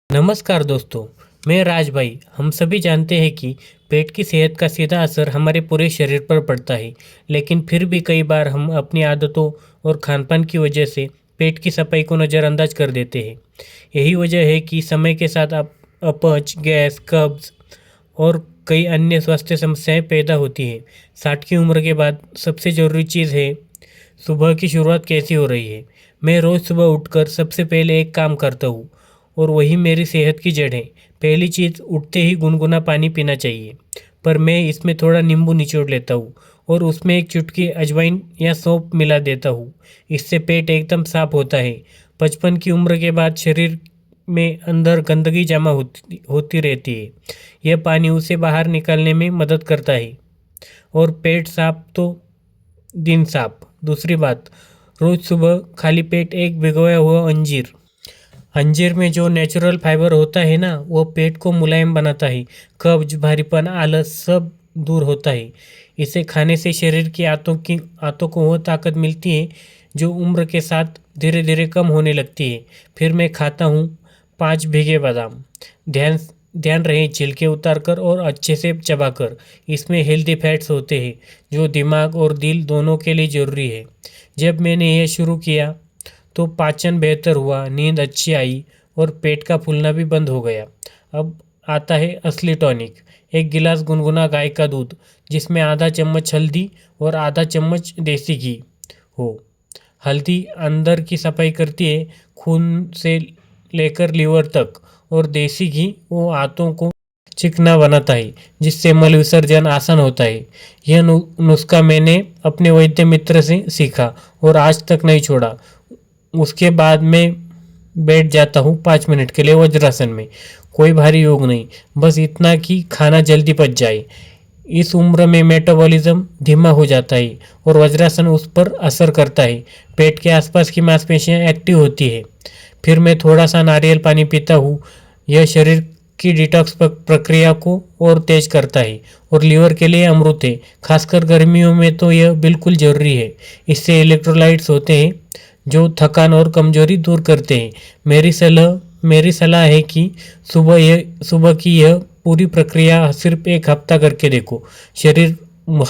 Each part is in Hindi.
नमस्कार दोस्तों। मैं राज भाई। हम सभी जानते हैं कि पेट की सेहत का सीधा असर हमारे पूरे शरीर पर पड़ता है, लेकिन फिर भी कई बार हम अपनी आदतों और खानपान की वजह से पेट की सफाई को नज़रअंदाज कर देते हैं। यही वजह है कि समय के साथ अपच, गैस, कब्ज और कई अन्य स्वास्थ्य समस्याएं पैदा होती हैं। 60 की उम्र के बाद सबसे ज़रूरी चीज़ है सुबह की शुरुआत कैसी हो रही है। मैं रोज़ सुबह उठकर सबसे पहले एक काम करता हूँ और वही मेरी सेहत की जड़ है। पहली चीज़, उठते ही गुनगुना पानी पीना चाहिए, पर मैं इसमें थोड़ा नींबू निचोड़ लेता हूँ और उसमें एक चुटकी अजवाइन या सौंफ मिला देता हूँ। इससे पेट एकदम साफ होता है। 55 की उम्र के बाद शरीर में अंदर गंदगी जमा होती होती रहती है। यह पानी उसे बाहर निकालने में मदद करता है और पेट साफ तो दिन साफ। दूसरी बात, रोज़ सुबह खाली पेट एक भिगोया हुआ अंजीर अंजीर में जो नेचुरल फाइबर होता है ना, वो पेट को मुलायम बनाता है। कब्ज, भारीपन, आलस सब दूर होता है। इसे खाने से शरीर की आंतों को वो ताकत मिलती है जो उम्र के साथ धीरे धीरे कम होने लगती है। फिर मैं खाता हूँ 5 भीगे बादाम। ध्यान ध्यान रहे, छिलके उतारकर और अच्छे से चबाकर। इसमें हेल्दी फैट्स होते हैं जो दिमाग और दिल दोनों के लिए ज़रूरी है। जब मैंने यह शुरू किया तो पाचन बेहतर हुआ, नींद अच्छी आई और पेट का फूलना भी बंद हो गया। अब आता है असली टॉनिक। एक गिलास गुनगुना गाय का दूध, जिसमें आधा चम्मच हल्दी और आधा चम्मच देसी घी हो। हल्दी अंदर की सफाई करती है, खून से लेकर लीवर तक, और देसी घी वो आंतों को चिकना बनाता है, जिससे मल विसर्जन आसान होता है। यह नुस्खा मैंने अपने वैद्य मित्र से सीखा और आज तक नहीं छोड़ा। उसके बाद मैं बैठ जाता हूँ 5 मिनट के लिए वज्रासन में। कोई भारी योग नहीं, बस इतना कि खाना जल्दी पच जाए। इस उम्र में मेटाबॉलिज्म धीमा हो जाता है और वज्रासन उस पर असर करता है। पेट के आसपास की मांसपेशियाँ एक्टिव होती है। फिर मैं थोड़ा सा नारियल पानी पीता हूँ। यह शरीर की डिटॉक्स प्रक्रिया को और तेज करता है और लीवर के लिए अमृत है। खासकर गर्मियों में तो यह बिल्कुल ज़रूरी है। इससे इलेक्ट्रोलाइट्स होते हैं जो थकान और कमजोरी दूर करते हैं। मेरी सलाह है कि सुबह की यह पूरी प्रक्रिया सिर्फ एक हफ्ता करके देखो। शरीर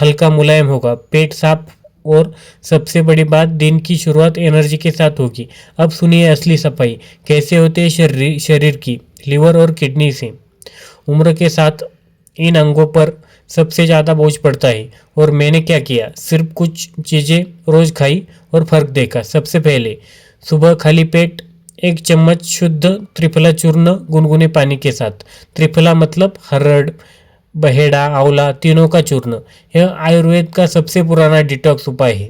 हल्का मुलायम होगा, पेट साफ, और सबसे बड़ी बात, दिन की शुरुआत एनर्जी के साथ होगी। अब सुनिए असली सफाई कैसे होती है शरीर की, लिवर और किडनी से। उम्र के साथ इन अंगों पर सबसे ज़्यादा बोझ पड़ता है और मैंने क्या किया, सिर्फ कुछ चीज़ें रोज़ खाई और फर्क देखा। सबसे पहले, सुबह खाली पेट 1 चम्मच शुद्ध त्रिफला चूर्ण गुनगुने पानी के साथ। त्रिफला मतलब हरड़, बहेड़ा, आंवला, तीनों का चूर्ण। यह आयुर्वेद का सबसे पुराना डिटॉक्स उपाय है।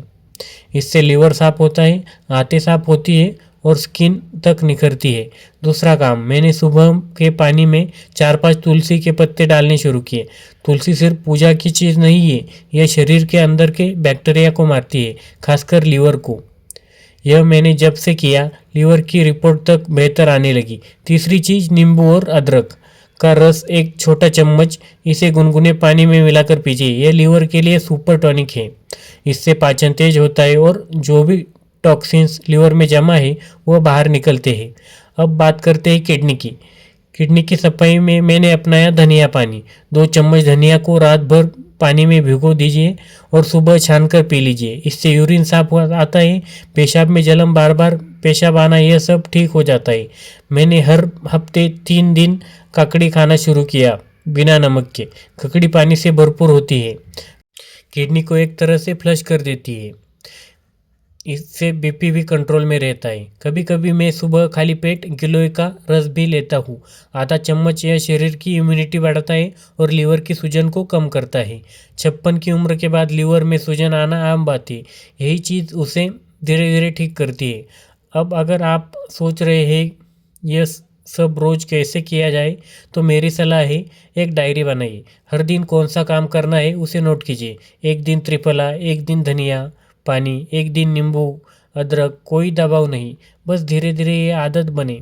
इससे लीवर साफ होता है, आंतें साफ होती है और स्किन तक निखरती है। दूसरा काम, मैंने सुबह के पानी में 4-5 तुलसी के पत्ते डालने शुरू किए। तुलसी सिर्फ पूजा की चीज़ नहीं है, यह शरीर के अंदर के बैक्टीरिया को मारती है, खासकर लीवर को। यह मैंने जब से किया, लीवर की रिपोर्ट तक बेहतर आने लगी। तीसरी चीज़, नींबू और अदरक का रस 1 छोटा चम्मच, इसे गुनगुने पानी में मिलाकर पीजिए। यह लीवर के लिए सुपर टॉनिक है। इससे पाचन तेज होता है और जो भी टॉक्सिन्स लीवर में जमा है वो बाहर निकलते हैं। अब बात करते हैं किडनी की सफाई में मैंने अपनाया धनिया पानी। 2 चम्मच धनिया को रात भर पानी में भिगो दीजिए और सुबह छान कर पी लीजिए। इससे यूरिन साफ आता है, पेशाब में जलन, बार बार पेशाब आना, यह सब ठीक हो जाता है। मैंने हर हफ्ते 3 दिन ककड़ी खाना शुरू किया, बिना नमक के। ककड़ी पानी से भरपूर होती है, किडनी को एक तरह से फ्लश कर देती है। इससे बीपी भी कंट्रोल में रहता है। कभी कभी मैं सुबह खाली पेट गिलोय का रस भी लेता हूँ, आधा चम्मच। यह शरीर की इम्यूनिटी बढ़ाता है और लीवर की सूजन को कम करता है। 56 की उम्र के बाद लीवर में सूजन आना आम बात है। यही चीज़ उसे धीरे धीरे ठीक करती है। अब अगर आप सोच रहे हैं यह सब रोज़ कैसे किया जाए, तो मेरी सलाह है, एक डायरी बनाइए। हर दिन कौन सा काम करना है उसे नोट कीजिए। एक दिन त्रिफला, एक दिन धनिया पानी, एक दिन नींबू, अदरक। कोई दबाव नहीं, बस धीरे धीरे ये आदत बने।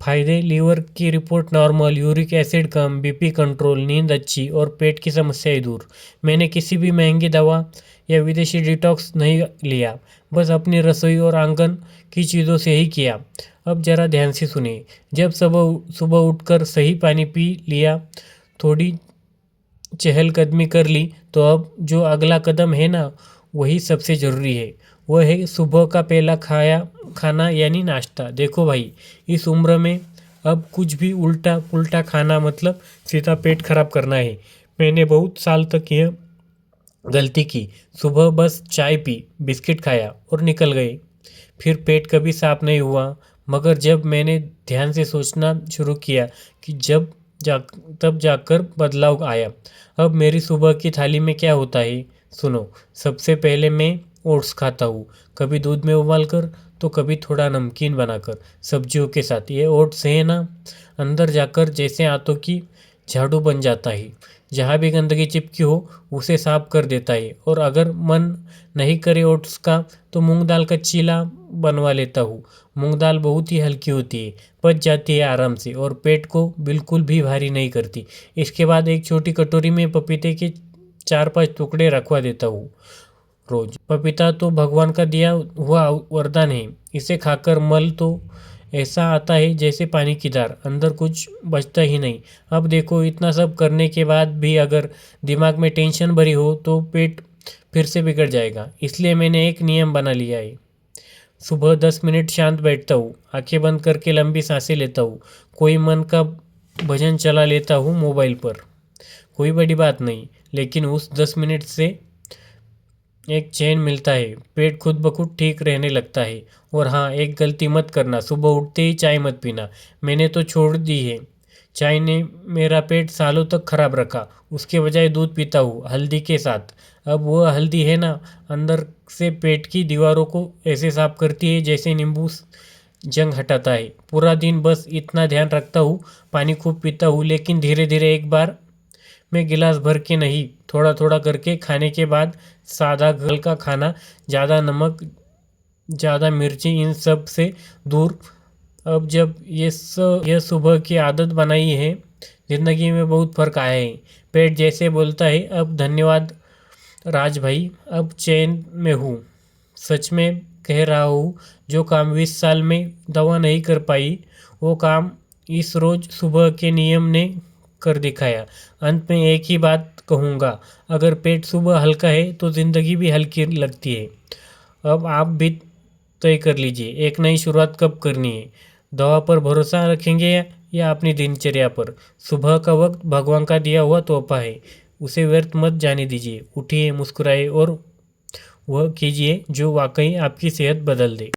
फायदे, लीवर की रिपोर्ट नॉर्मल, यूरिक एसिड कम, बीपी कंट्रोल, नींद अच्छी और पेट की समस्याएं दूर। मैंने किसी भी महंगी दवा या विदेशी डिटॉक्स नहीं लिया, बस अपनी रसोई और आंगन की चीज़ों से ही किया। अब जरा ध्यान से सुनिए। जब सुबह सुबह उठकर सही पानी पी लिया, थोड़ी चहलकदमी कर ली, तो अब जो अगला कदम है ना, वही सबसे ज़रूरी है। वह है सुबह का पहला खाना यानी नाश्ता। देखो भाई, इस उम्र में अब कुछ भी उल्टा पुल्टा खाना मतलब सीधा पेट खराब करना है। मैंने बहुत साल तक यह गलती की। सुबह बस चाय पी, बिस्किट खाया और निकल गए। फिर पेट कभी साफ नहीं हुआ। मगर जब मैंने ध्यान से सोचना शुरू किया कि जा तब जाकर बदलाव आया। अब मेरी सुबह की थाली में क्या होता है, सुनो। सबसे पहले मैं ओट्स खाता हूँ, कभी दूध में उबाल कर, तो कभी थोड़ा नमकीन बनाकर सब्जियों के साथ। ये ओट्स है ना, अंदर जाकर जैसे आंतों की झाड़ू बन जाता है। जहाँ भी गंदगी चिपकी हो उसे साफ कर देता है। और अगर मन नहीं करे ओट्स का, तो मूंग दाल का चीला बनवा लेता हूँ। मूंग दाल बहुत ही हल्की होती है, पच जाती है आराम से और पेट को बिल्कुल भी भारी नहीं करती। इसके बाद एक छोटी कटोरी में पपीते के 4-5 टुकड़े रखवा देता हूँ रोज। पपीता तो भगवान का दिया हुआ वरदान है। इसे खाकर मल तो ऐसा आता है जैसे पानी की धार, अंदर कुछ बचता ही नहीं। अब देखो, इतना सब करने के बाद भी अगर दिमाग में टेंशन भरी हो तो पेट फिर से बिगड़ जाएगा। इसलिए मैंने एक नियम बना लिया है। सुबह 10 मिनट शांत बैठता हूँ, आंखें बंद करके लंबी सांसें लेता हूँ, कोई मन का भजन चला लेता हूँ मोबाइल पर। कोई बड़ी बात नहीं, लेकिन उस 10 मिनट से एक चैन मिलता है। पेट खुद ब खुद ठीक रहने लगता है। और हाँ, एक गलती मत करना, सुबह उठते ही चाय मत पीना। मैंने तो छोड़ दी है। चाय ने मेरा पेट सालों तक खराब रखा। उसके बजाय दूध पीता हूँ, हल्दी के साथ। अब वह हल्दी है ना, अंदर से पेट की दीवारों को ऐसे साफ करती है जैसे नींबू जंग हटाता है। पूरा दिन बस इतना ध्यान रखता हूँ। पानी खूब पीता हूँ, लेकिन धीरे धीरे। एक बार में गिलास भर के नहीं, थोड़ा थोड़ा करके। खाने के बाद सादा घर का खाना, ज़्यादा नमक, ज़्यादा मिर्ची, इन सब से दूर। अब जब यह सुबह की आदत बनाई है, ज़िंदगी में बहुत फ़र्क आया है। पेट जैसे बोलता है, अब धन्यवाद राज भाई, अब चैन में हूँ। सच में कह रहा हूँ, जो काम 20 साल में दवा नहीं कर पाई, वो काम इस रोज सुबह के नियम ने कर दिखाया। अंत में एक ही बात कहूँगा, अगर पेट सुबह हल्का है तो ज़िंदगी भी हल्की लगती है। अब आप भी तय कर लीजिए, एक नई शुरुआत कब करनी है। दवा पर भरोसा रखेंगे या अपनी दिनचर्या पर। सुबह का वक्त भगवान का दिया हुआ तोहफा है, उसे व्यर्थ मत जाने दीजिए। उठिए, मुस्कुराइए और वह कीजिए जो वाकई आपकी सेहत बदल दे।